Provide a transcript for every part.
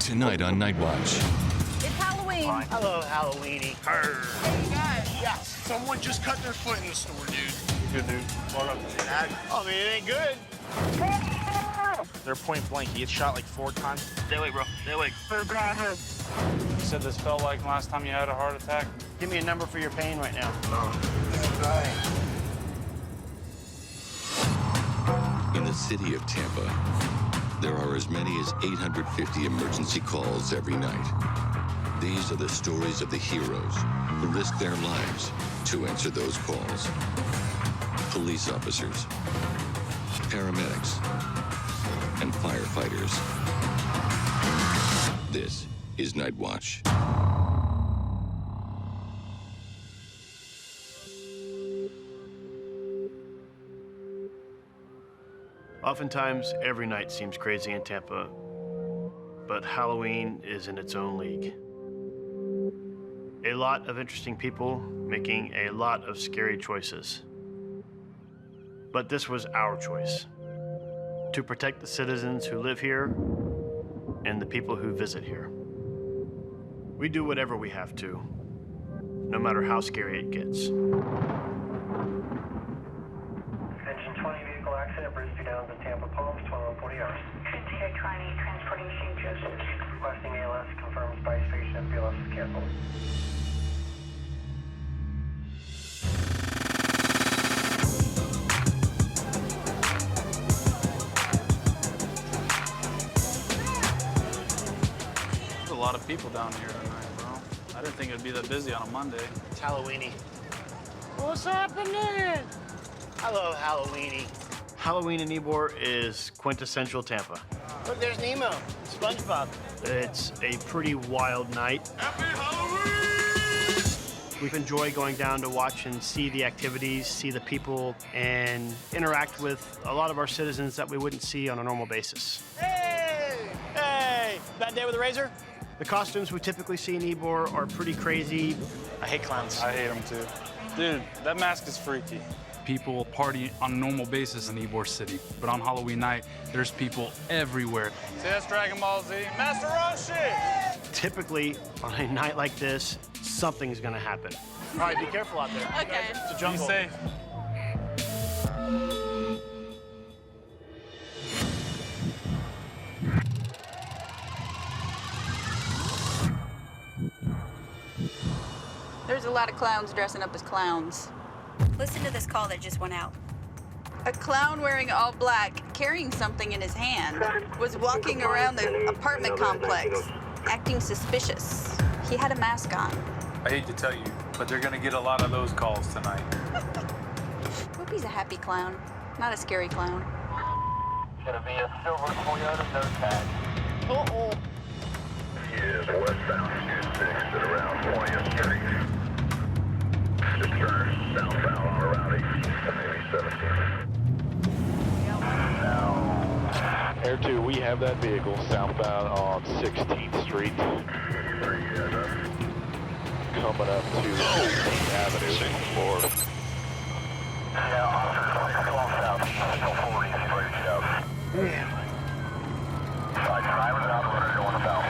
Tonight on Nightwatch. It's Halloween. Hello, Halloweeny. Hey, guys. Yeah, someone just cut their foot in the store, dude. Good dude. Walk up to me. I mean, it ain't good. They're point blank. He gets shot like 4 times. Stay away, bro. Stay away. You said this felt like last time you had a heart attack? Give me a number for your pain right now. In the city of Tampa, there are as many as 850 emergency calls every night. These are the stories of the heroes who risk their lives to answer those calls. Police officers, paramedics, and firefighters. This is Nightwatch. Oftentimes, every night seems crazy in Tampa, but Halloween is in its own league. A lot of interesting people making a lot of scary choices. But this was our choice, to protect the citizens who live here and the people who visit here. We do whatever we have to, no matter how scary it gets. Engine 20 vehicle accident, Bridge 2 down to Tampa Palms, 2140 hours. TO 20, transporting St. Joseph. Requesting ALS, confirms by station, BLS is canceled. There's a lot of people down here tonight, bro. I didn't think it'd be that busy on a Monday. It's Halloweeny. What's happening? Hello, Halloweeny. Halloween in Ybor is quintessential Tampa. Look, there's Nemo. SpongeBob. It's a pretty wild night. Happy Halloween! We enjoy going down to watch and see the activities, see the people, and interact with a lot of our citizens that we wouldn't see on a normal basis. Hey! Hey! Bad day with a razor? The costumes we typically see in Ybor are pretty crazy. I hate clowns. I hate them too. Dude, that mask is freaky. People party on a normal basis in Ybor City, but on Halloween night, there's people everywhere. See, that's Dragon Ball Z. Master Roshi! Typically, on a night like this, something's gonna happen. All right, be careful out there. Okay. It's a Be jungle. safe. There's a lot of clowns dressing up as clowns. Listen to this call that just went out. A clown wearing all black, carrying something in his hand, was walking around the apartment complex, acting suspicious. He had a mask on. I hate to tell you, but they're gonna get a lot of those calls tonight. Hope he's a happy clown, not a scary clown. Gonna be a silver Toyota, no tag. Uh-oh. He is westbound, 6 at around 20th Street. Just turn southbound on around 18th, maybe 17th. Air 2, we have that vehicle southbound on 16th Street. Coming up to 16th Avenue, 6th floor. Yeah, officer 12 south, still 40, straight south. Driver and operator going south.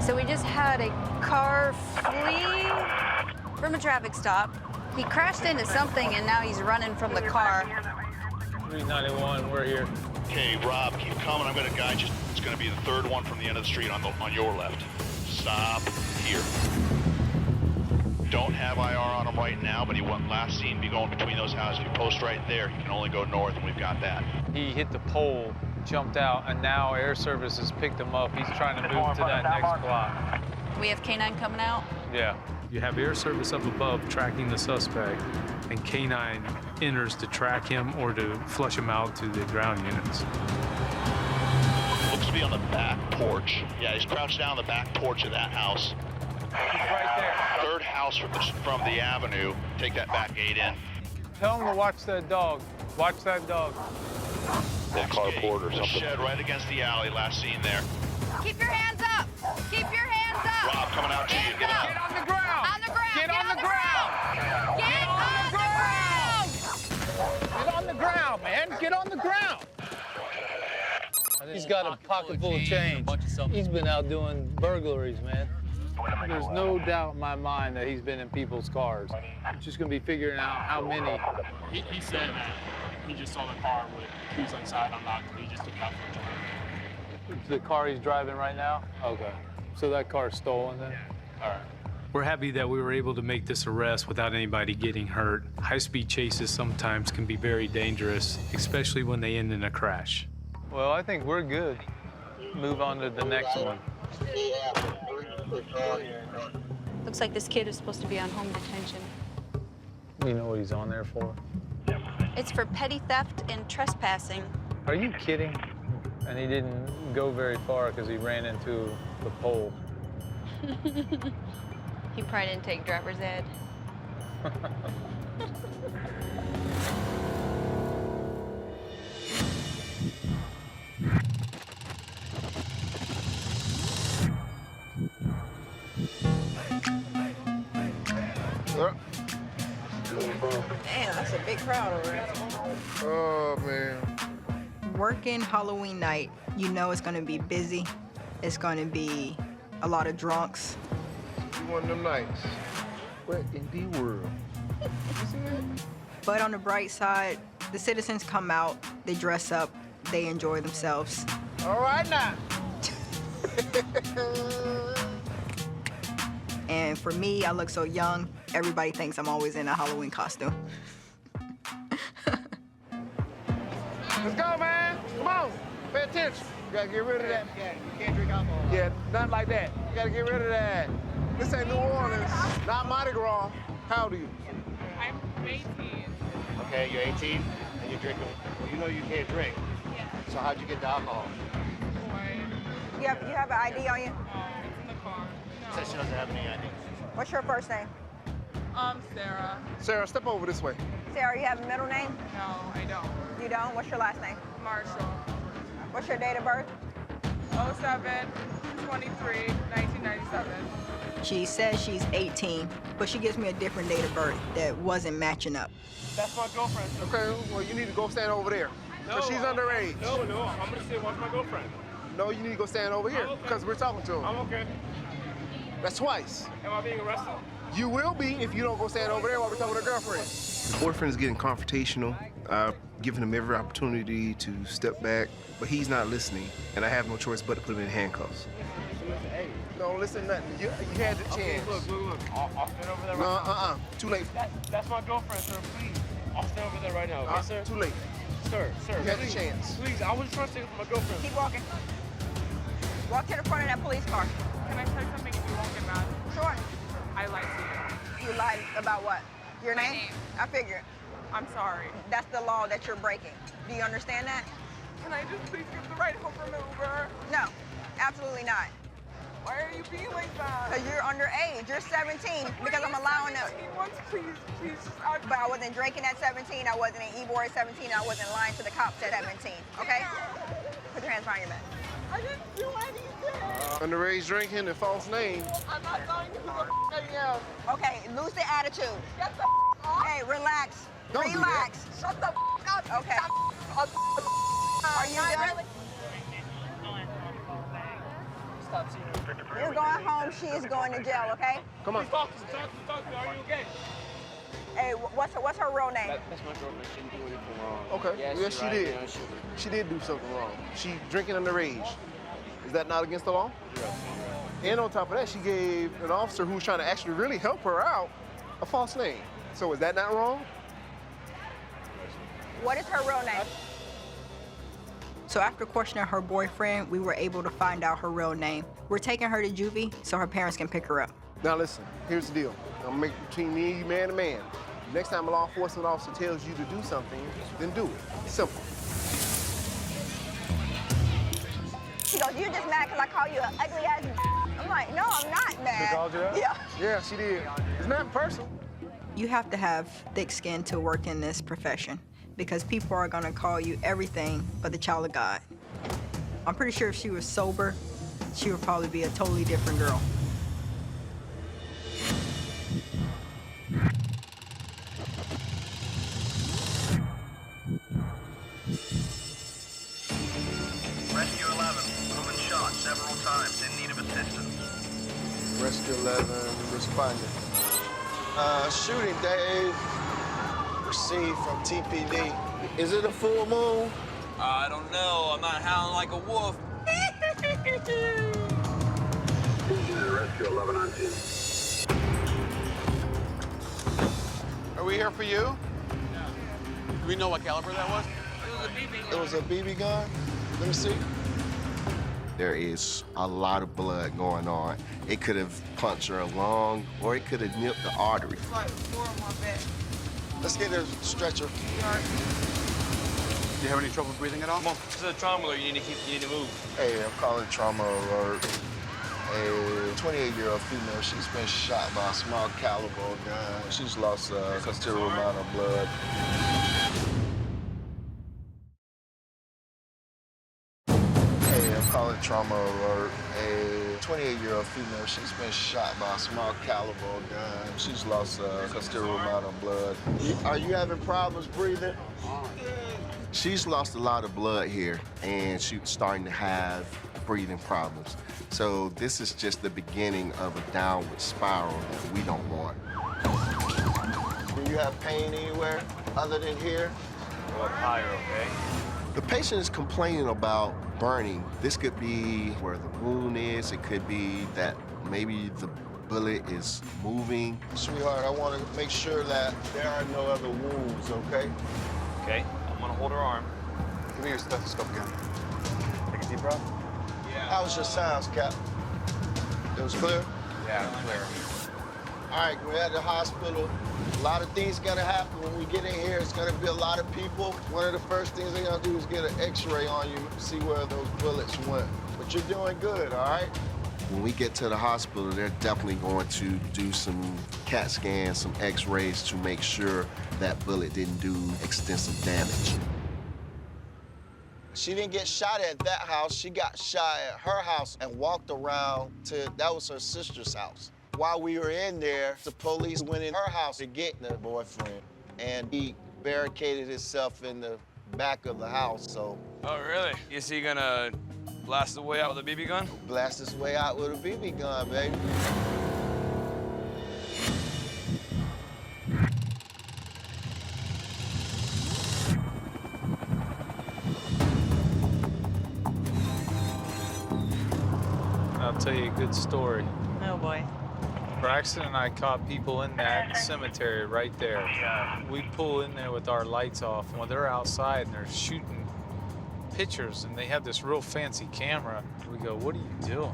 So we just had a car flee from a traffic stop. He crashed into something and now he's running from the car. 391, we're here. Okay, Rob, keep coming. I've got a guy just, it's gonna be the third one from the end of the street on your left. Stop here. Don't have IR on him right now, but he wasn't last seen be going between those houses. If you post right there, you can only go north, and we've got that. He hit the pole, jumped out, and now air service has picked him up. He's trying to move to that next block. We have K9 coming out. Yeah. You have air service up above tracking the suspect, and K9 enters to track him or to flush him out to the ground units. Looks to be on the back porch. Yeah, he's crouched down on the back porch of that house. He's right there. Third house from the avenue. Take that back gate in. Tell him to watch that dog. Watch that dog. Next carport or the something. shed right against the alley, last seen there. Keep your hands up! Keep your hands up! Rob coming out to you. Get out. Get on the ground! On the ground! Get on the ground! Get on the ground! Get on the ground, man! Get on the ground! He's got a pocket full of change. He's been out doing burglaries, man. There's no doubt in my mind that he's been in people's cars. It's just gonna be figuring out how many. He said that he just saw the car with keys inside unlocked, and he just took it out for a drive. The car he's driving right now? Okay. So that car's stolen then? Yeah. All right. We're happy that we were able to make this arrest without anybody getting hurt. High-speed chases sometimes can be very dangerous, especially when they end in a crash. Well, I think we're good. Move on to the next one. Looks like this kid is supposed to be on home detention. You know what he's on there for? It's for petty theft and trespassing. Are you kidding? And he didn't go very far because he ran into the pole. He probably didn't take driver's ed. Damn, that's a big crowd over there. Oh, man. Working Halloween night, you know it's gonna be busy. It's gonna be a lot of drunks. One of them nights. What in the world? But on the bright side, the citizens come out, they dress up, they enjoy themselves. All right now. And for me, I look so young, everybody thinks I'm always in a Halloween costume. Let's go, man. Come on. Pay attention. You gotta get rid of that. You can't drink alcohol. Yeah, nothing like that. You gotta get rid of that. This ain't New Orleans, not Mardi Gras. How old are you? I'm 18. Okay, you're 18 and you're drinking. Well, you know you can't drink. Yeah. So how'd you get the alcohol? Boy. You have an ID on you? It's in the car. No. Says she doesn't have any ID. What's your first name? Sarah. Sarah, step over this way. Sarah, you have a middle name? No, I don't. You don't? What's your last name? Marshall. What's your date of birth? 07/23/1997. She says she's 18, but she gives me a different date of birth that wasn't matching up. That's my girlfriend. Okay, well, you need to go stand over there. Because she's underage. No, I'm gonna sit watch my girlfriend. No, you need to go stand over here because we're talking to him. I'm okay. That's twice. Am I being arrested? You will be if you don't go stand over there while we're talking to her girlfriend. The boyfriend is getting confrontational. I've given him every opportunity to step back, but he's not listening, and I have no choice but to put him in handcuffs. Hey, don't listen to nothing. You had the chance. Okay, look. I'll stand over there No, right now. too late. That's my girlfriend, sir. Please. I'll stand over there right now, okay, sir? Too late. Sir, You had the please. chance. Please, I was trying to stay with my girlfriend. Keep walking. Walk to the front of that police car. Can I tell you something if you won't get mad? Sure. I lied to you. You lied about what? Your My name? name. I figured. I'm sorry. That's the law that you're breaking. Do you understand that? Can I just please get the ride home from Uber? No, absolutely not. Why are you being like that? Because you're underage. You're 17 because I'm allowing it. Please, just act. But I wasn't drinking at 17. I wasn't in Ybor at 17. I wasn't lying to the cops at 17. Okay? Put your hands behind your back. I didn't do anything. Underage drinking and false name. I'm not telling you who the I am. Okay, lose the attitude. Get the off. Hey, relax. Don't do relax. Shut the up. Okay. Are you done? Stop seeing her. You're going home. She is going to jail, okay? Come on. Talk to me. Are you okay? Hey, what's her real name? That's my girlfriend. She didn't do anything wrong. Okay, yes, she did. You know, She did do something wrong. She drinking underage. Is that not against the law? And on top of that, she gave an officer who was trying to actually really help her out a false name. So is that not wrong? What is her real name? So after questioning her boyfriend, we were able to find out her real name. We're taking her to juvie so her parents can pick her up. Now listen, here's the deal. I'm gonna make it between me and you, man to man. Next time a law enforcement officer tells you to do something, then do it. Simple. She goes, you're just mad because I call you an ugly ass. I'm like, no, I'm not mad. She called you that? Yeah. Yeah, she did. It's not personal. You have to have thick skin to work in this profession because people are gonna call you everything but the child of God. I'm pretty sure if she was sober, she would probably be a totally different girl. Rescue allowed. Shooting Dave, received from TPD. Is it a full moon? I don't know. I'm not howling like a wolf. Rescue 11 on 10. Are we here for you? Do we know what caliber that was? It was a BB gun? Let me see. There is a lot of blood going on. It could have punctured a lung, or it could have nipped the artery. Let's get a stretcher. Do you have any trouble breathing at all? Well, this is a trauma alert. You need to move. Hey, I'm calling trauma alert. A 28-year-old female, she's been shot by a small caliber gun. She's lost a considerable amount of blood. Hey, I'm calling trauma alert. A 28-year-old female, she's been shot by a small caliber gun. She's lost a considerable amount of blood. Are you having problems breathing? She's lost a lot of blood here, and she's starting to have breathing problems. So this is just the beginning of a downward spiral that we don't want. Do you have pain anywhere other than here? Go up higher, okay? The patient is complaining about burning. This could be where the wound is. It could be that maybe the bullet is moving. Sweetheart, I want to make sure that there are no other wounds, okay? Okay, I'm gonna hold her arm. Give me your stethoscope again. Take a deep breath. How was your sounds, Cap? It was clear? Yeah, clear. All right, we're at the hospital. A lot of things gonna happen when we get in here. It's gonna be a lot of people. One of the first things they're gonna do is get an x-ray on you, see where those bullets went. But you're doing good, all right? When we get to the hospital, they're definitely going to do some CAT scans, some x-rays to make sure that bullet didn't do extensive damage. She didn't get shot at that house. She got shot at her house and walked around to, that was her sister's house. While we were in there, the police went in her house to get the boyfriend, and he barricaded himself in the back of the house, so. Oh, really? Is he gonna blast his way out with a BB gun? Blast his way out with a BB gun, baby. I'll tell you a good story. Oh, boy. Braxton and I caught people in that cemetery right there. We pull in there with our lights off, and when they're outside and they're shooting pictures, and they have this real fancy camera, we go, "What are you doing?"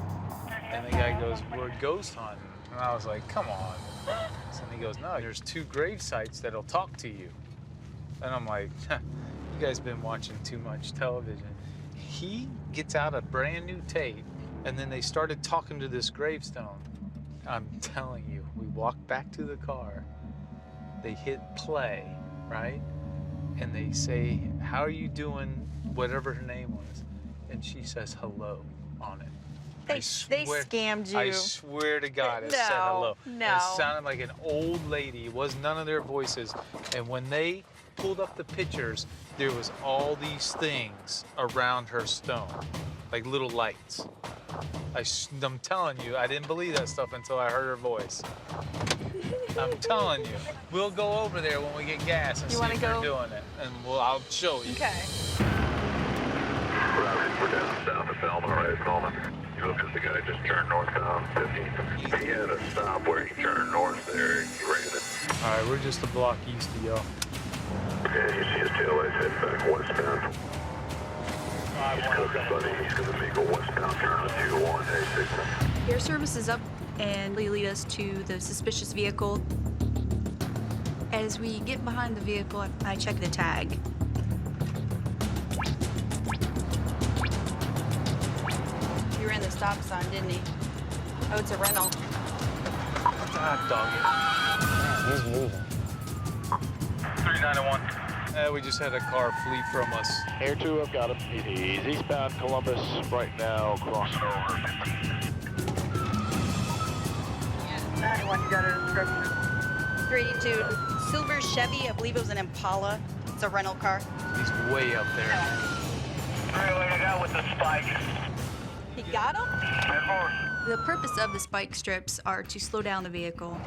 And the guy goes, "We're ghost hunting." And I was like, "Come on." And he goes, "No, there's 2 grave sites that'll talk to you." And I'm like, "You guys been watching too much television." He gets out a brand new tape, and then they started talking to this gravestone. I'm telling you, we walked back to the car, they hit play, right? And they say, "How are you doing?" Whatever her name was. And she says hello on it. They scammed you. I swear to God, it said hello. And it sounded like an old lady. It was none of their voices. And when they pulled up the pictures, there was all these things around her stone, like little lights. I'm telling you, I didn't believe that stuff until I heard her voice. I'm telling you. We'll go over there when we get gas and see if they're doing it. And I'll show you. Okay. We're down south of Belma right at the moment. You look at the guy just turned northbound 15. He had a stop where he turned north there. He ran it. All right, we're just a block east of y'all. Okay, you see his taillights heading back westbound. He's going to make a westbound turn on 2-1, A6. Air service is up and they lead us to the suspicious vehicle. As we get behind the vehicle, I check the tag. He ran the stop sign, didn't he? Oh, it's a rental. Dog it. He's moving. 3901. We just had a car flee from us. Air 2, I've got him. He's eastbound Columbus right now, crossing over. 91, you got a description. 382, silver Chevy, I believe it was an Impala. It's a rental car. He's way up there. Way to go with the spike. He got him? The purpose of the spike strips are to slow down the vehicle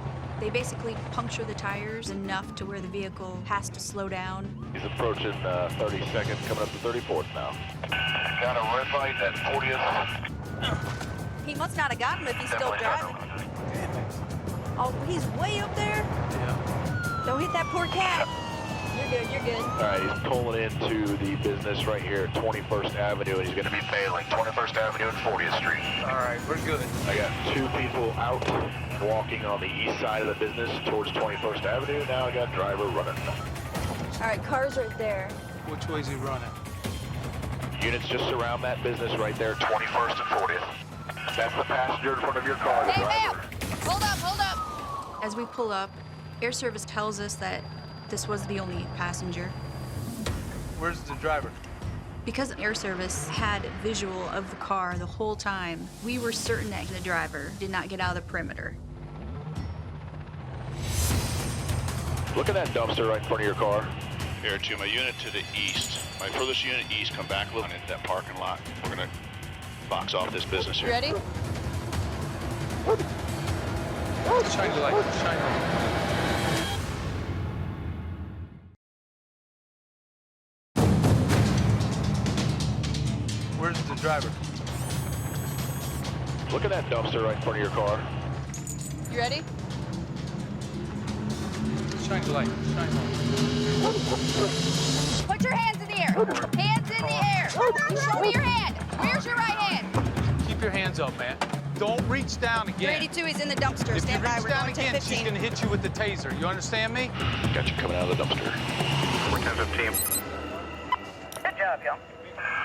They basically puncture the tires enough to where the vehicle has to slow down. He's approaching 32nd, coming up to 34th now. Got a red light at 40th. He must not have gotten him if he's still driving. Oh, he's way up there? Yeah. Don't hit that poor cat. You're good, you're good. All right, he's pulling into the business right here at 21st Avenue, and he's going to be Failing 21st Avenue and 40th Street. All right, we're good. I got 2 people out walking on the east side of the business towards 21st Avenue. Now I got driver running. All right, car's right there. Which way's he running? Units just surround that business right there, 21st and 40th. That's the passenger in front of your car, the Hey, driver. ma'am! Hold up, hold up! As we pull up, Air Service tells us that this was the only passenger. Where's the driver? Because Air Service had visual of the car the whole time, we were certain that the driver did not get out of the perimeter. Look at that dumpster right in front of your car. Air 2, my unit to the east. My furthest unit east, come back a little into that parking lot. We're gonna box off this business here. Ready? Shine the light, shine the light. Where's the driver? Look at that dumpster right in front of your car. You ready? Shine the light, shine the light. Put your hands in the air. Hands in the air. Show me your hand. Where's your right hand? Keep your hands up, man. Don't reach down again. 382 is in the dumpster. If Stand you by. reach We're down going to again, 15. she's gonna hit you with the taser. You understand me? Got you coming out of the dumpster. 1015. Good job, y'all.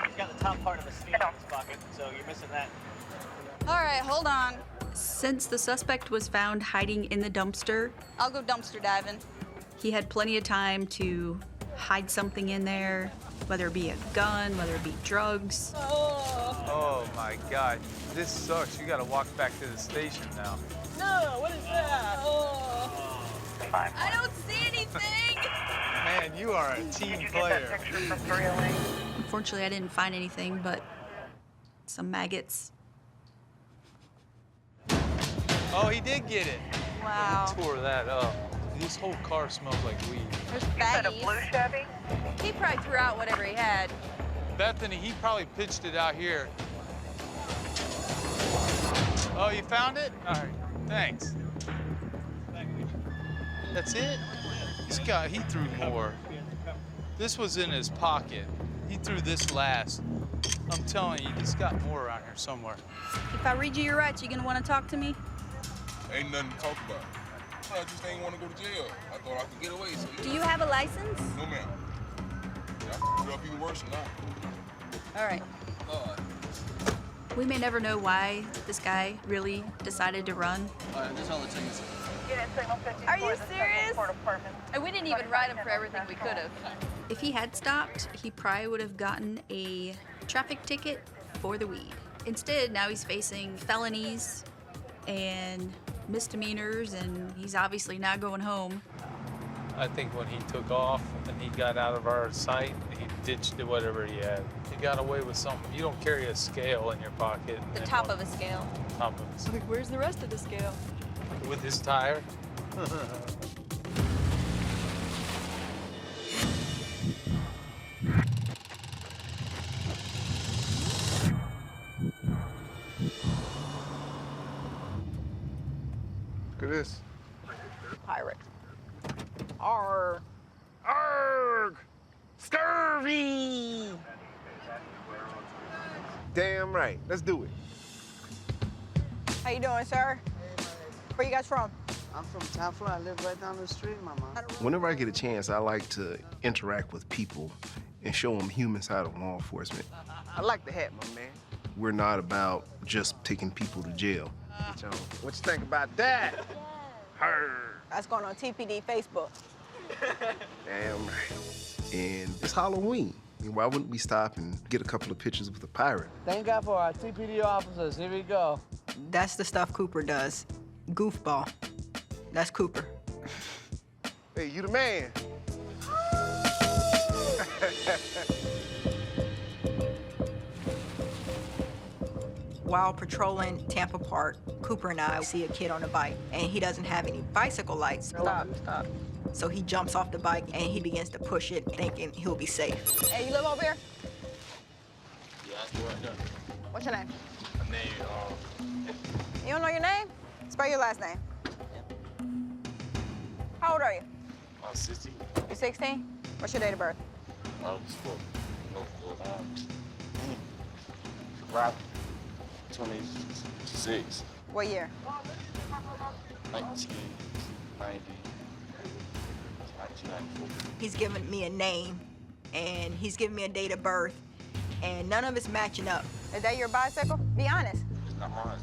He's got the top part of the sleeve in his pocket, so you're missing that. All right, hold on. Since the suspect was found hiding in the dumpster, I'll go dumpster diving. He had plenty of time to hide something in there, whether it be a gun, whether it be drugs. Oh my God, this sucks. You gotta walk back to the station now. No, what is that? I don't see anything! Man, you are a team player. Unfortunately, I didn't find anything but some maggots. Oh, he did get it. Wow. He tore that up. This whole car smells like weed. There's baggies. Blue Chevy? He probably threw out whatever he had. Bethany, he probably pitched it out here. Oh, you found it? All right, thanks. That's it? He threw more. This was in his pocket. He threw this last. I'm telling you, he's got more around here somewhere. If I read you your rights, you gonna want to talk to me? Ain't nothing to talk about. I just ain't want to go to jail. I thought I could get away. So Do you have a license? No, ma'am. I f***ed up even worse than that. All right. Lord. We may never know why this guy really decided to run. That's all it takes. Are you serious? And we didn't even write him for everything we could have. If he had stopped, he probably would have gotten a traffic ticket for the weed. Instead, now he's facing felonies and misdemeanors, and he's obviously not going home. I think when he took off and he got out of our sight, he ditched whatever he had. He got away with something. You don't carry a scale in your pocket. The top of a scale. Top of a scale. Where's the rest of the scale? With his tire. Look at this. Pirate. Arg! Arg! Scurvy! Damn right. Let's do it. How you doing, sir? Where you guys from? I'm from Tampa. I live right down the street, mama. Whenever I get a chance, I like to interact with people and show them human side of law enforcement. I like the hat, my man. We're not about just taking people to jail. What you think about that? That's going on TPD Facebook. Damn right. And it's Halloween. I mean, why wouldn't we stop and get a couple of pictures with a pirate? Thank God for our TPD officers. Here we go. That's the stuff Cooper does. Goofball. That's Cooper. Hey, you the man. While patrolling Tampa Park, Cooper and I see a kid on a bike, and he doesn't have any bicycle lights. Stop. So he jumps off the bike and he begins to push it, thinking he'll be safe. Hey, you live over here? Yeah, that's right there. What's your name? My name, You don't know your name? Spell your last name. How old are you? I'm 16. You're 16? What's your date of birth? Right. 26. What year? 1990. 1994. He's giving me a name, and he's giving me a date of birth, and none of it's matching up. Is that your bicycle? Be honest. It's not mine.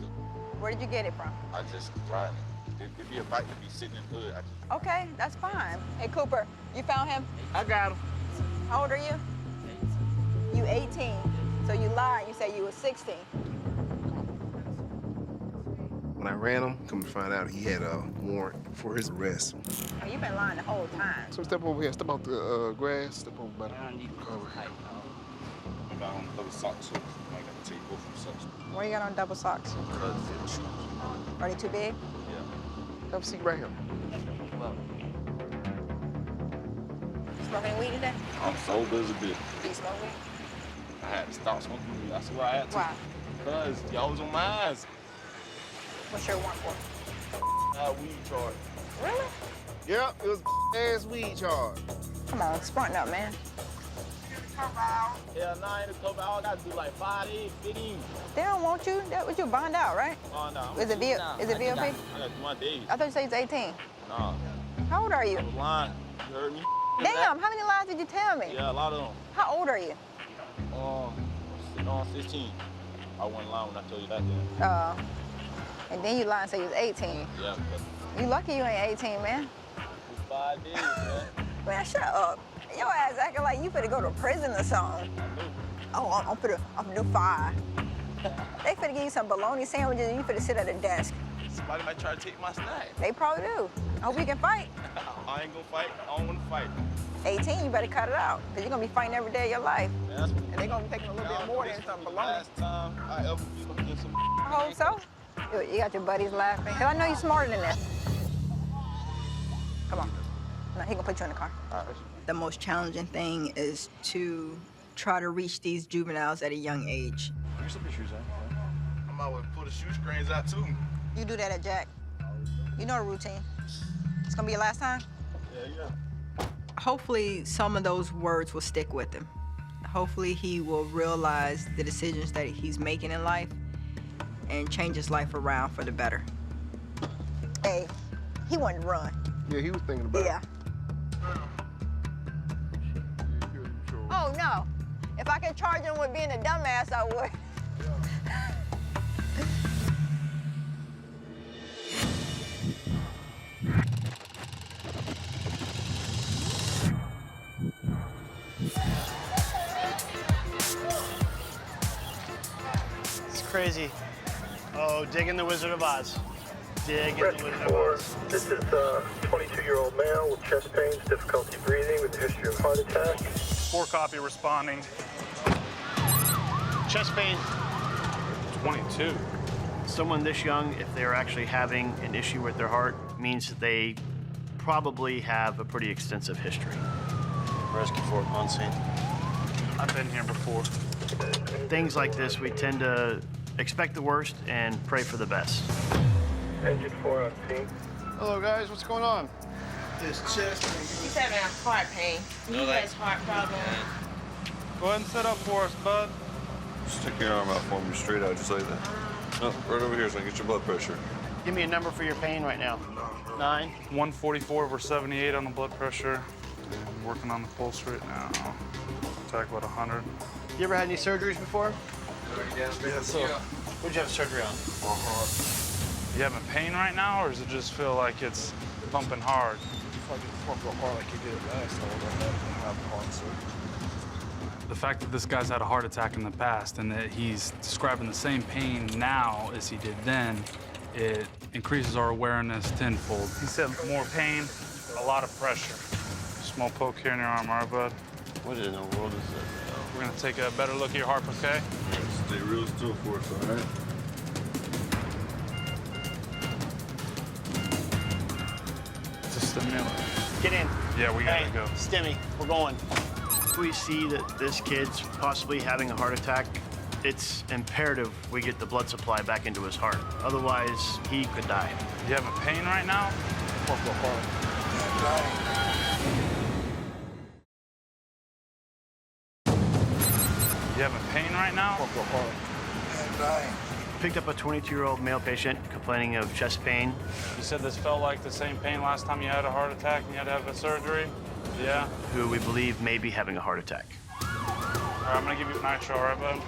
Where did you get it from? I just ride it. It'd be a bike to be sitting in the hood. Okay, that's fine. Hey, Cooper, you found him? I got him. How old are you? You 18. So you lied. You said you were 16. When I ran him, come to find out he had a warrant for his arrest. Oh, you've been lying the whole time. So step over here, step out the grass, step over by the cover. I got on double socks, so I got to take both of the socks. Why you got on double socks? Because they're shoes. Are they too big? Yeah. Have a seat right here. Smoking weed today? I'm sober as a bitch. Do you smoke weed? I had to stop smoking weed. That's why I had to. Why? Because y'all was on my eyes. What's your warrant for? Weed charge. Really? Yep, it was ass weed charge. Come on, smarten up, man. Yeah, nah, I ain't a couple. All I got to do like 5 days, 15. They don't want you. That was you bond out, right? Oh, no. Is it VOP? I got 1 day. I thought you said he's 18. Nah. How old are you? I was lying. You heard me? Damn, how many lies did you tell me? Yeah, a lot of them. How old are you? 15. I wasn't lying when I told you that then. And then you lied and said you was 18. Yeah. You lucky you ain't 18, man. 5 days, man. Man, shut up. Your ass acting like you finna go to prison or something. Oh, I'm finna do 5. They finna give you some bologna sandwiches and you finna sit at a desk. Somebody might try to take my snack. They probably do. I hope you can fight. I ain't gonna fight. I don't wanna fight. 18, you better cut it out, because you're gonna be fighting every day of your life. Man, and they're gonna be taking a little bit more than some bologna. Last time I ever did some. I hope so. You got your buddies laughing. Because I know you're smarter than this. Come on. No, he gonna put you in the car. All right. The most challenging thing is to try to reach these juveniles at a young age. You slip your shoes on. I'm out to pull the shoe screens out too. You do that at Jack. You know the routine. It's gonna be your last time? Yeah. Hopefully some of those words will stick with him. Hopefully he will realize the decisions that he's making in life and change his life around for the better. Hey, he wanted to run. Yeah, he was thinking about it. Oh, no. If I could charge him with being a dumbass, I would. It's crazy. Oh, digging the Wizard of Oz. Digging the Wizard of Oz. This is a 22-year-old male with chest pains, difficulty breathing, with a history of heart attack. 4 copy responding. Chest pain. 22. Someone this young, if they're actually having an issue with their heart, means that they probably have a pretty extensive history. Rescue for on scene. I've been here before. Things like this, we tend to expect the worst and pray for the best. Engine 4 on scene. Hello, guys. What's going on? His chest. He's having heart pain. He has heart problems. Go ahead and set up for us, bud. Stick your arm out for me, straight out, just like that. No, right over here so I can get your blood pressure. Give me a number for your pain right now. 9. 144 over 78 on the blood pressure. I'm working on the pulse right now. Attack about 100. You ever had any surgeries before? Yes, sir. What'd you have surgery on? You having pain right now, or does it just feel like it's pumping hard? If I get pumped up hard like you did last time, I have heart surgery. The fact that this guy's had a heart attack in the past and that he's describing the same pain now as he did then, it increases our awareness tenfold. He said more pain, a lot of pressure. Small poke here in your arm, all right, bud? What in the world is that? We're gonna take a better look at your heart, okay? Stay real still for us, all right? Stimulate. Get in. Yeah, we gotta go. Stimmy, we're going. If we see that this kid's possibly having a heart attack, it's imperative we get the blood supply back into his heart. Otherwise, he could die. You having pain right now? You having pain right now? Picked up a 22-year-old male patient complaining of chest pain. You said this felt like the same pain last time you had a heart attack and you had to have a surgery? Yeah? Who we believe may be having a heart attack. All right, I'm gonna give you nitro, all right, bud?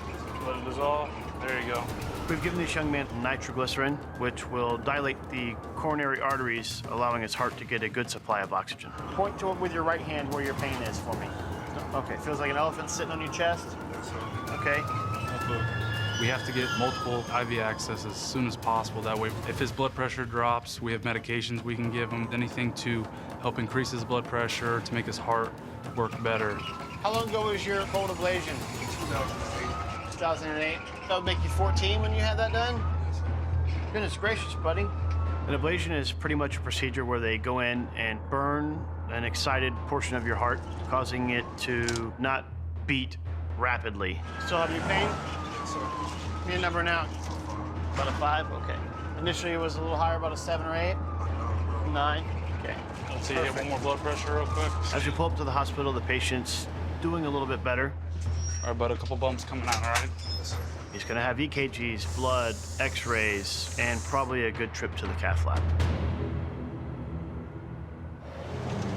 Let it dissolve. There you go. We've given this young man nitroglycerin, which will dilate the coronary arteries, allowing his heart to get a good supply of oxygen. Point to it with your right hand where your pain is for me. Okay, feels like an elephant sitting on your chest. Okay. We have to get multiple IV access as soon as possible. That way, if his blood pressure drops, we have medications we can give him, anything to help increase his blood pressure, to make his heart work better. How long ago was your cold ablation? 2008. That would make you 14 when you had that done? Goodness gracious, buddy. An ablation is pretty much a procedure where they go in and burn an excited portion of your heart, causing it to not beat rapidly. Still have any pain? Give me a number now. About a 5? Okay. Initially it was a little higher, about a 7 or 8? 9? Okay. Let's see, hit one more blood pressure real quick. As we pull up to the hospital, the patient's doing a little bit better. All right, bud, a couple bumps coming out, all right? He's gonna have EKGs, blood, x-rays, and probably a good trip to the cath lab.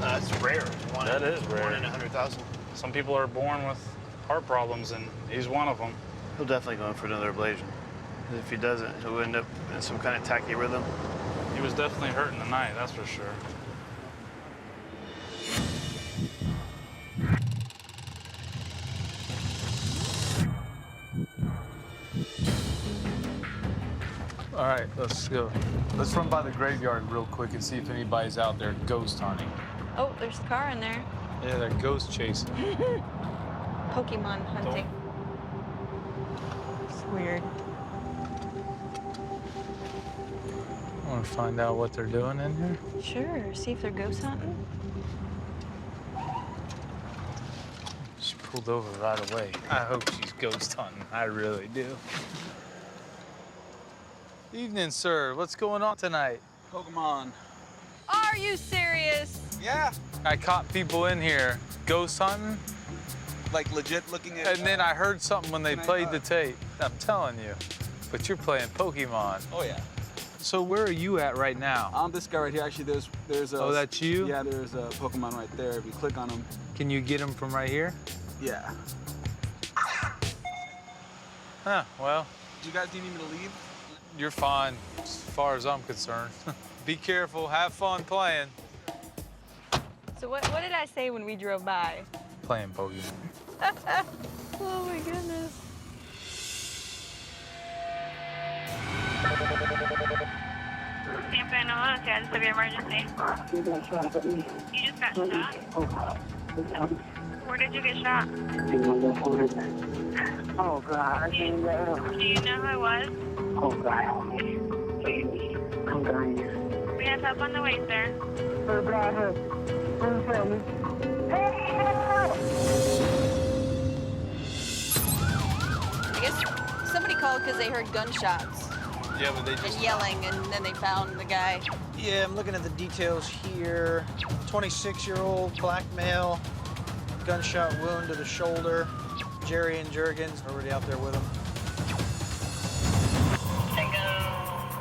That's rare. That is rare. 1 in 100,000. Some people are born with heart problems, and he's one of them. He'll definitely go in for another ablation. If he doesn't, he'll end up in some kind of tachyrhythm. He was definitely hurting tonight, that's for sure. All right, let's go. Let's run by the graveyard real quick and see if anybody's out there ghost hunting. Oh, there's a car in there. Yeah, they're ghost chasing. Pokemon hunting. It's weird. I want to find out what they're doing in here. Sure, see if they're ghost hunting. She pulled over right away. I hope she's ghost hunting. I really do. Evening, sir. What's going on tonight? Pokemon. Are you serious? Yeah. I caught people in here ghost hunting. Like legit looking at... And then I heard something when they played the tape. I'm telling you. But you're playing Pokemon. Oh, yeah. So where are you at right now? I'm this guy right here. Actually, there's a... Oh, that's you? Yeah, there's a Pokemon right there. If you click on him. Can you get him from right here? Yeah. Huh, well. Do you guys need me to leave? You're fine, as far as I'm concerned. Be careful, have fun playing. So what did I say when we drove by? Playing Pokemon. Oh my goodness. Tampa, no, okay, severe emergency. You just got shot? Where did you get shot? Oh, God. Do you know who it was? Oh, God. Please. I'm dying. We have help on the way, sir. Oh, God. Please help me. I guess somebody called because they heard gunshots. Yeah, but they just... And yelling, and then they found the guy. Yeah, I'm looking at the details here. 26-year-old black male, gunshot wound to the shoulder. Jerry and Jurgens already out there with him. Tango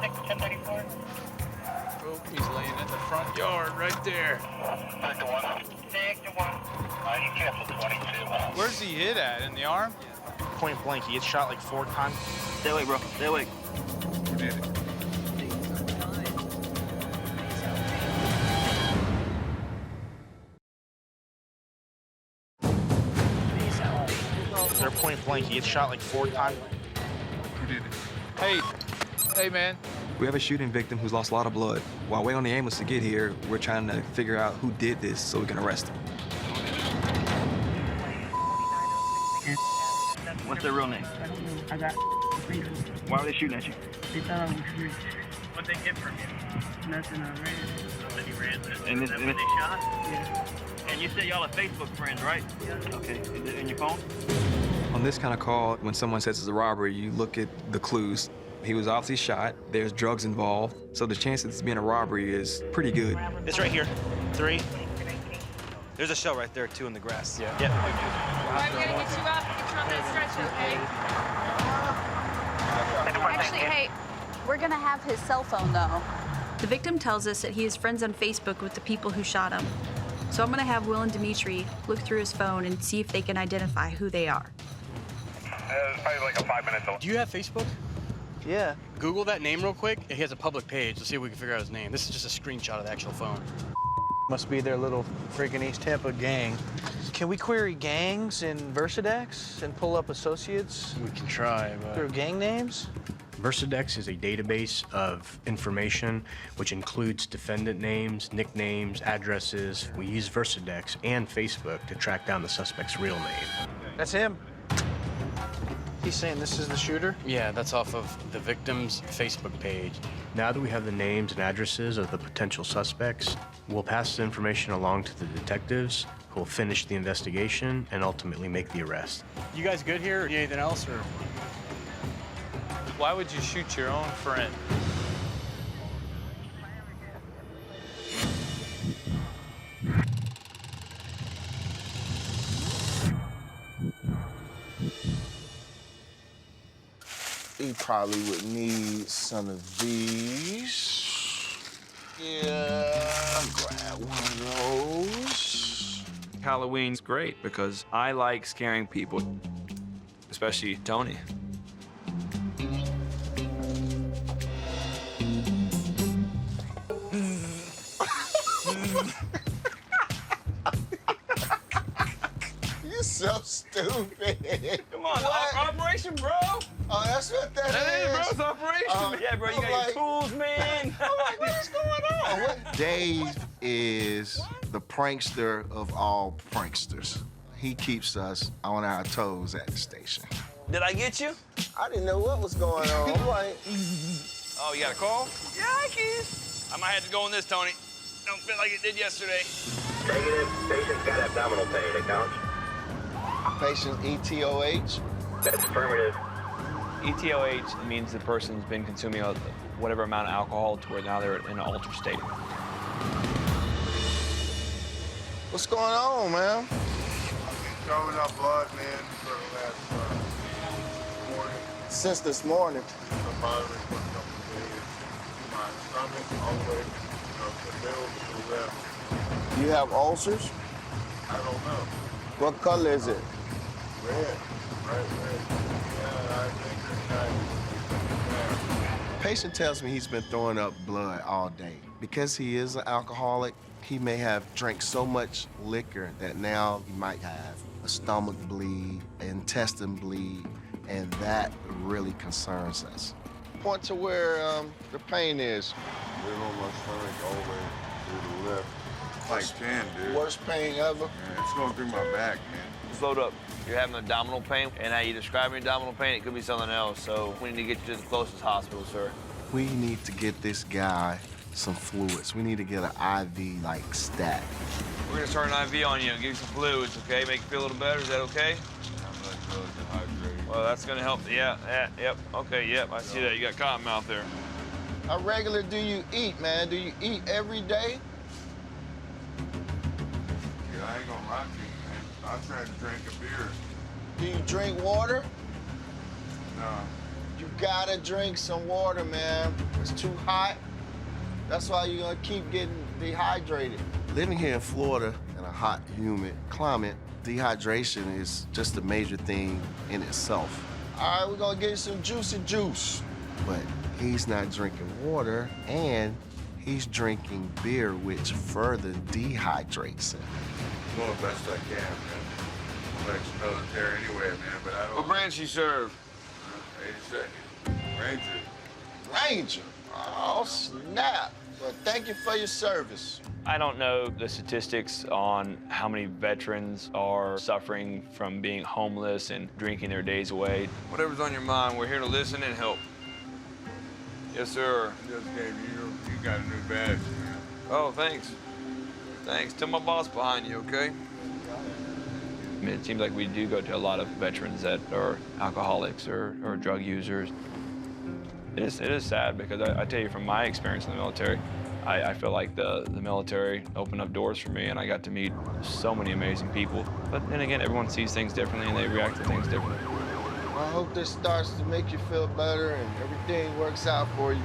61034. Oh, he's laying in the front yard right there. Take the 1. You canceled 22. Where's he hit at? In the arm? Point blank, he gets shot like 4 times. Stay away, bro. Stay away. They're point blank, he gets shot like 4 times. Who did it? Hey, man. We have a shooting victim who's lost a lot of blood. While waiting on the ambulance to get here, we're trying to figure out who did this so we can arrest him. What's their real name? I got Why are they shooting at you? They thought I was free. What'd they get from you? Nothing, I ran. And when they shot? Yeah. And you say y'all are Facebook friends, right? Yeah. Okay. Is it in your phone? On this kind of call, when someone says it's a robbery, you look at the clues. He was obviously shot. There's drugs involved. So the chance that it's being a robbery is pretty good. It's right here. 3. There's a shell right there, too, in the grass. Yeah. All right, we're gonna get you up, get you on that stretcher, okay? Actually, hey, we're gonna have his cell phone, though. The victim tells us that he is friends on Facebook with the people who shot him. So I'm gonna have Will and Dimitri look through his phone and see if they can identify who they are. It's probably like a 5-minute delay. Do you have Facebook? Yeah. Google that name real quick. He has a public page. Let's see if we can figure out his name. This is just a screenshot of the actual phone. Must be their little freaking East Tampa gang. Can we query gangs in Versadex and pull up associates? We can try, but... Through gang names? Versadex is a database of information which includes defendant names, nicknames, addresses. We use Versadex and Facebook to track down the suspect's real name. That's him. He's saying this is the shooter? Yeah, that's off of the victim's Facebook page. Now that we have the names and addresses of the potential suspects, we'll pass the information along to the detectives who will finish the investigation and ultimately make the arrest. You guys good here? Or need anything else, or? Why would you shoot your own friend? He probably would need some of these. Yeah, grab one of those. Halloween's great because I like scaring people, especially Tony. You're so stupid. Come on, operation, bro. Oh, that's what that is. Bro, it's operation. Yeah, bro, you got your tools, man. I'm like, what's going on? Dave is the prankster of all pranksters. He keeps us on our toes at the station. Did I get you? I didn't know what was going on. I'm like... Oh, you got a call? Yeah, I can. I might have to go on this, Tony. Don't feel like it did yesterday. Negative. Patient's got abdominal pain. It counts. Patient ETOH? That's affirmative. ETOH means the person's been consuming whatever amount of alcohol to where now they're in an altered state. What's going on, man? I've been throwing up blood, man, for the last morning. Since this morning. I'm bothering for a couple of days. My stomach, all the way to the middle to the left. You have ulcers? I don't know. What color is it? Red. Right, red. Yeah, I think it's Patient tells me he's been throwing up blood all day. Because he is an alcoholic, he may have drank so much liquor that now he might have a stomach bleed, intestine bleed, and that really concerns us. Point to where the pain is. Middle of my stomach all the way to the left. Like 10, dude. Worst pain ever? Yeah, it's going through my back, man. Just load up. You're having abdominal pain, and how you describe your abdominal pain, it could be something else. So we need to get you to the closest hospital, sir. We need to get this guy some fluids. We need to get an IV like stat. We're gonna start an IV on you and give you some fluids, okay? Make you feel a little better. Is that okay? I'm not really dehydrated. Well, that's gonna help. Yeah, yep. Okay, yep. I see that. You got cotton mouth there. How regular do you eat, man? Do you eat every day? Yeah, I ain't gonna lie to you, man. I tried to drink a beer. Do you drink water? No. You gotta drink some water, man. It's too hot. That's why you're gonna keep getting dehydrated. Living here in Florida in a hot, humid climate, dehydration is just a major thing in itself. All right, we're gonna get you some juicy juice. But he's not drinking water, and he's drinking beer, which further dehydrates him. I'm doing the best I can, man. I'm ex-military anyway, man, but I don't... What branch you serve? 82nd. Ranger. Ranger? Oh, snap. Well, thank you for your service. I don't know the statistics on how many veterans are suffering from being homeless and drinking their days away. Whatever's on your mind, we're here to listen and help. Yes, sir. Just gave you got a new badge, man. Oh, thanks. Thanks. Tell my boss behind you, okay? I mean, it seems like we do go to a lot of veterans that are alcoholics or drug users. It is sad because I tell you, from my experience in the military, I feel like the military opened up doors for me, and I got to meet so many amazing people. But then again, everyone sees things differently and they react to things differently. I hope this starts to make you feel better and everything works out for you.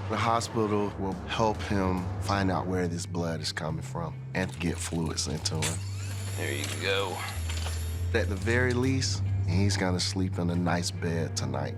The hospital will help him find out where this blood is coming from and get fluids into him. There you go. At the very least, he's gonna sleep in a nice bed tonight.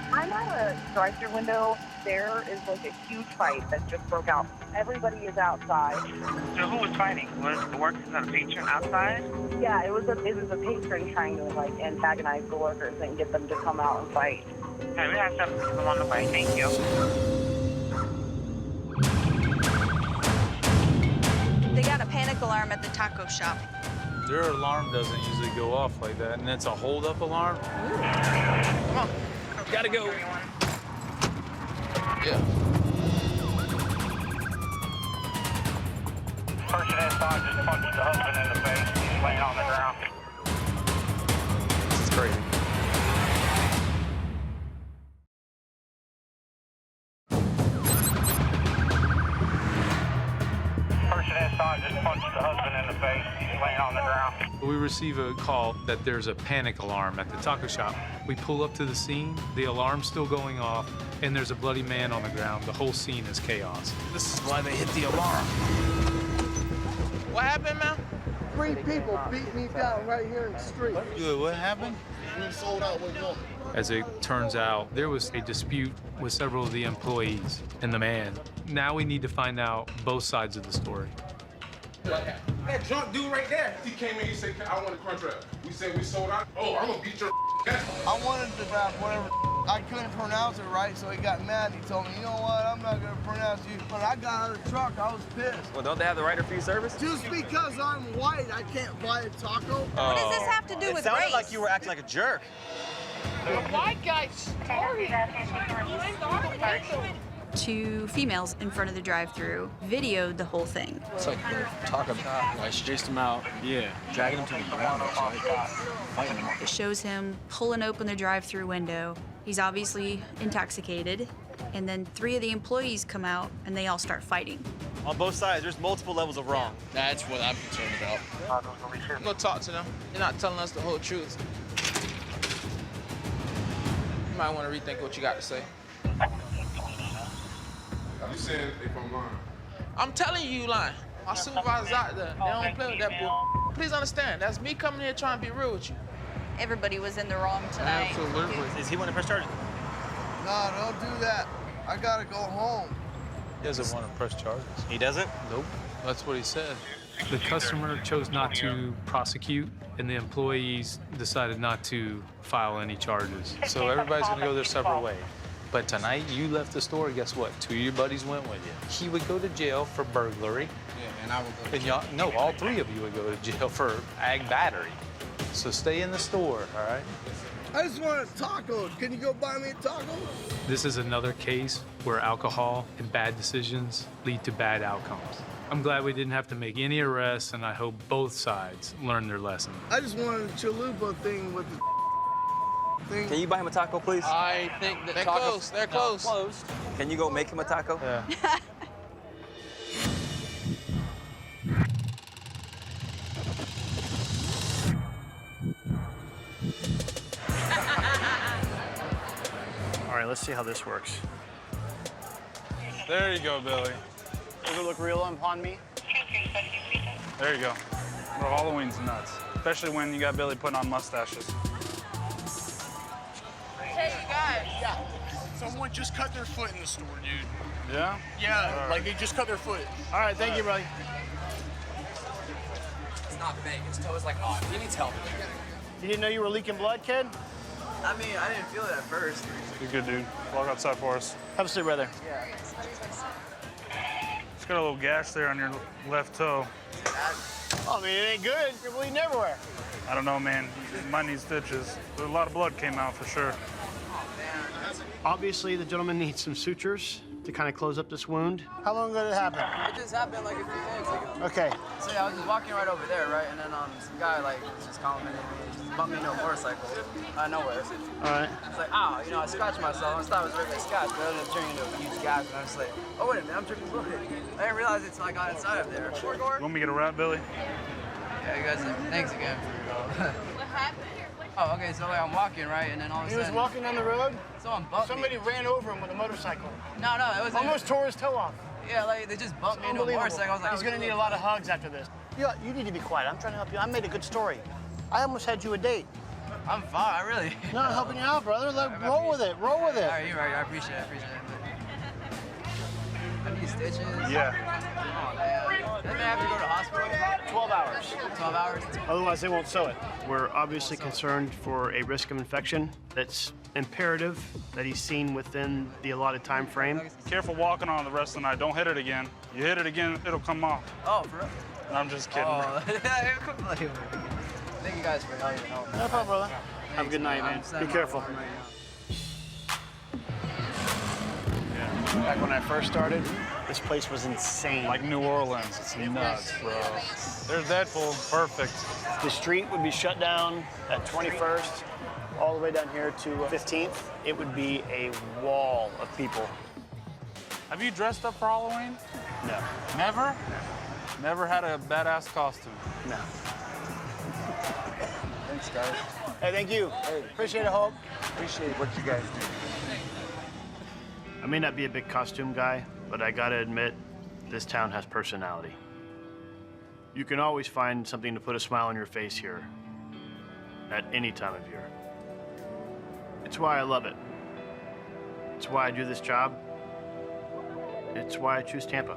I'm at a drive-through window. There is like a huge fight that just broke out. Everybody is outside. So who was fighting? Was the workers on a patron outside? Yeah, it was a patron trying to like antagonize the workers and get them to come out and fight. Okay, we have some people on the way. Thank you. They got a panic alarm at the taco shop. Their alarm doesn't usually go off like that, and it's a hold-up alarm. Come on. Gotta go. Yeah. Person inside just punched the husband in the face. He's laying on the ground. This is crazy. Person inside just punched the husband in the face. He's laying on the ground. We receive a call that there's a panic alarm at the taco shop. We pull up to the scene, the alarm's still going off, and there's a bloody man on the ground. The whole scene is chaos. This is why they hit the alarm. What happened, man? 3 people beat me down right here in the street. What happened? We sold out with woman. As it turns out, there was a dispute with several of the employees and the man. Now we need to find out both sides of the story. That drunk dude right there. He came in, he said, I want a contract. We said we sold out. Oh, I'm gonna beat your ass. I wanted to rap whatever. I couldn't pronounce it right, so he got mad. He told me, you know what, I'm not gonna pronounce you. But I got out of the truck, I was pissed. Well, don't they have the right of free service? Just because I'm white, I can't buy a taco. What does this have to do with It sounded race? like you were acting like a jerk. The white guy started. Two females in front of the drive-thru videoed the whole thing. It's like they're talking about. I chased him out. Yeah. Dragging him to the ground. Fighting him. It shows him pulling open the drive-thru window. He's obviously intoxicated. And then 3 of the employees come out and they all start fighting. On both sides, there's multiple levels of wrong. That's what I'm concerned about. I'm gonna talk to them. They're not telling us the whole truth. You might want to rethink what you got to say. You saying if I'm lying? I'm telling you, you lying. My supervisor's out there. They don't play with that bull. Please understand, that's me coming here trying to be real with you. Everybody was in the wrong tonight. Absolutely. Is he one of the press charges? No, don't do that. I gotta go home. He doesn't want to press charges. He doesn't? Nope. That's what he said. The customer chose not to prosecute, and the employees decided not to file any charges. So everybody's gonna go their separate way. But tonight, you left the store, guess what? 2 of your buddies went with you. He would go to jail for burglary. Yeah, and I will go. And y'all, no, all 3 of you would go to jail for ag battery. So stay in the store, all right? I just want a taco. Can you go buy me a taco? This is another case where alcohol and bad decisions lead to bad outcomes. I'm glad we didn't have to make any arrests, and I hope both sides learn their lesson. I just wanted a chalupa thing with the thing. Can you buy him a taco, please? I think that they're close. They're close. Closed. Can you go make him a taco? Yeah. All right, let's see how this works. There you go, Billy. Does it look real upon me? There you go. Bro, Halloween's nuts. Especially when you got Billy putting on mustaches. Hey, you guys. Yeah. Someone just cut their foot in the store, dude. Yeah? Yeah, Right. like they just cut their foot. All right, thank you, buddy. It's not fake. His toe is like odd. He needs help. You didn't know you were leaking blood, kid? I mean, I didn't feel it at first. You're good, dude. Walk outside for us. Have a seat, brother. Yeah. It's got a little gash there on your left toe. Oh, I mean, it ain't good. You're bleeding everywhere. I don't know, man. You might need stitches. A lot of blood came out for sure. Obviously, the gentleman needs some sutures to kind of close up this wound. How long ago did it happen? It just happened like a few minutes ago. Okay. So yeah, I was just walking right over there, right? And then some guy like was just complimenting me, just bumped me into a motorcycle out of nowhere. All right. It's like, ow, you know, I scratched myself. I thought it was a regular scratch, but it ended up turning into a huge gash. And I was like, oh wait a minute, I'm dripping blood. I didn't realize it's like on inside of there. You want me to get a wrap, Billy? Yeah, you guys, thanks again for What happened? Oh, okay, so like I'm walking, right, and then all of a sudden... He was walking down the road? Someone bumped Somebody me. ran over him with a motorcycle. No, it was... Almost tore his toe off. Yeah, like, they just bumped me into a motorcycle. I was like... He's gonna need a lot of hugs after this. You need to be quiet. I'm trying to help you. I made a good story. I almost had you a date. I'm fine, really. No, I'm helping you out, brother. Roll with it. Roll with it. All right, you're right. I appreciate it. I need stitches. Yeah. Oh, man. Doesn't it have to go to the hospital? 12 hours. 12 hours? Otherwise, they won't sew it. We're obviously concerned for a risk of infection. That's imperative that he's seen within the allotted time frame. Careful walking on the rest of the night. Don't hit it again. You hit it again, it'll come off. Oh, for real? I'm just kidding. Oh, thank you guys for all your help. No problem, brother. Have a good night, man. Be careful. Back when I first started, this place was insane. Like New Orleans. It's nuts, bro. There's Deadpool. Perfect. The street would be shut down at 21st, all the way down here to 15th. It would be a wall of people. Have you dressed up for Halloween? No. Never? Never had a badass costume? No. Thanks, guys. Hey, thank you. Hey. Appreciate it, Hope. Appreciate what you guys do. I may not be a big costume guy, but I gotta admit, this town has personality. You can always find something to put a smile on your face here, at any time of year. It's why I love it. It's why I do this job. It's why I choose Tampa.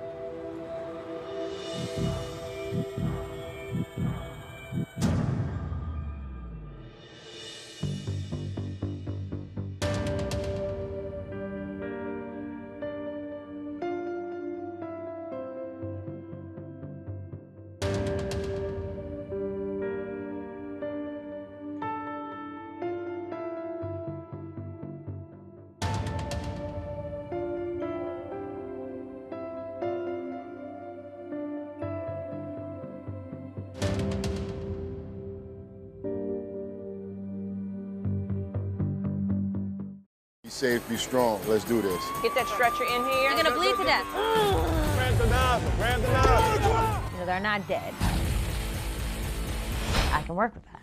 Be safe, be strong. Let's do this. Get that stretcher in here. You're gonna bleed to death. Grab the knife, grab the knife. They're not dead. I can work with that.